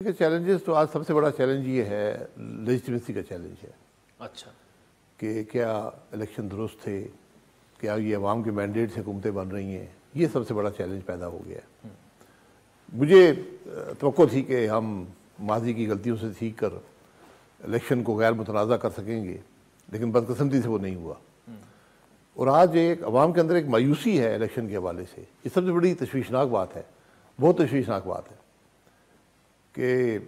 Challenges تو آج سب سے بڑا چیلنج یہ ہے، لیجٹمیسی کا چیلنج ہے۔ اچھا، کہ کیا الیکشن درست تھے، کیا یہ عوام کے مینڈیٹ سے حکومتیں بن رہی ہیں، یہ سب سے بڑا چیلنج پیدا ہو گیا ہے۔ مجھے توقع تھی کہ ہم ماضی کی غلطیوں سے سیکھ کر الیکشن کو غیر متنازع کر سکیں گے، لیکن بدقسمتی سے وہ نہیں ہوا۔ اور آج ایک عوام کے اندر ایک مایوسی ہے الیکشن کے حوالے سے، یہ سب سے بڑی تشویشناک بات ہے، بہت تشویشناک بات ہے کہ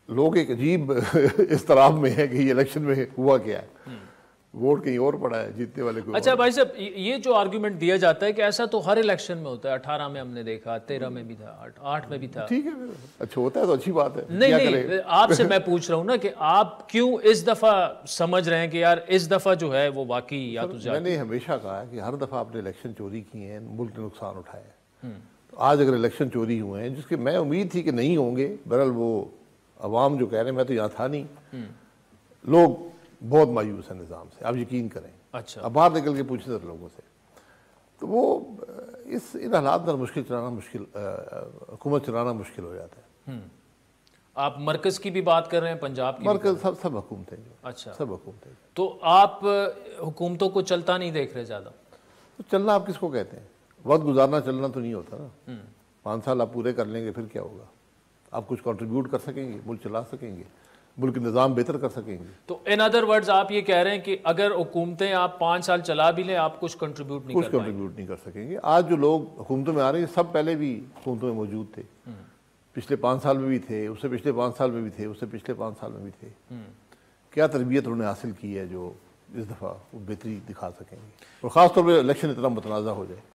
لوگ ایک عجیب اضطراب میں ہے کہ یہ الیکشن میں ہوا کیا ہے، ووٹ کہیں اور پڑا ہے، جیتنے والے کو۔ اچھا بھائی صاحب، یہ جو آرگیومنٹ دیا جاتا ہے کہ ایسا تو ہر الیکشن میں ہوتا ہے، 18 میں ہم نے دیکھا، 13 میں بھی تھا، 8 میں بھی تھا۔ ٹھیک ہے، اچھا ہوتا ہے تو اچھی بات ہے۔ نہیں، آپ سے میں پوچھ رہا ہوں نا کہ آپ کیوں اس دفعہ سمجھ رہے ہیں کہ یار اس دفعہ جو ہے وہ واقعی یا تو میں نے ہمیشہ کہا ہے کہ ہر دفعہ آپ نے الیکشن چوری کی ہیں، ملک نے نقصان اٹھایا ہے۔ تو آج اگر الیکشن چوری ہوئے ہیں، جس کے میں امید تھی کہ نہیں ہوں گے، بہرحال وہ عوام جو کہہ رہے ہیں، میں تو یہاں تھا نہیں، لوگ بہت مایوس ہیں نظام سے، آپ یقین کریں۔ اچھا، اب باہر نکل کے پوچھیں سر لوگوں سے، تو وہ ان حالات میں حکومت چلانا مشکل ہو جاتا ہے۔ آپ مرکز کی بھی بات کر رہے ہیں، پنجاب کی؟ مرکز سب حکومتیں جو، اچھا، سب حکومتیں۔ تو آپ حکومتوں کو چلتا نہیں دیکھ رہے زیادہ؟ تو چلنا آپ کس کو کہتے ہیں؟ وقت گزارنا چلنا تو نہیں ہوتا نا۔ 5 سال آپ پورے کر لیں گے پھر کیا ہوگا؟ آپ کچھ کنٹریبیوٹ کر سکیں گے، ملک چلا سکیں گے، ملک کا نظام بہتر کر سکیں گے۔ تو ان ادر ورڈز آپ یہ کہہ رہے ہیں کہ اگر حکومتیں آپ 5 سال چلا بھی لیں، آپ کچھ کنٹریبیوٹ نہیں کچھ کر پائیں؟ کنٹریبیوٹ نہیں کر سکیں گے۔ آج جو لوگ حکومتوں میں آ رہے ہیں، سب پہلے بھی حکومتوں میں موجود تھے، پچھلے 5 سال میں بھی تھے، اس سے پچھلے 5 سال میں بھی تھے، اس سے پچھلے 5 سال میں بھی تھے۔ کیا تربیت انہوں نے حاصل کی ہے جو اس دفعہ وہ بہتری دکھا سکیں گے، اور خاص طور پہ الیکشن اتنا متنازع ہو جائے۔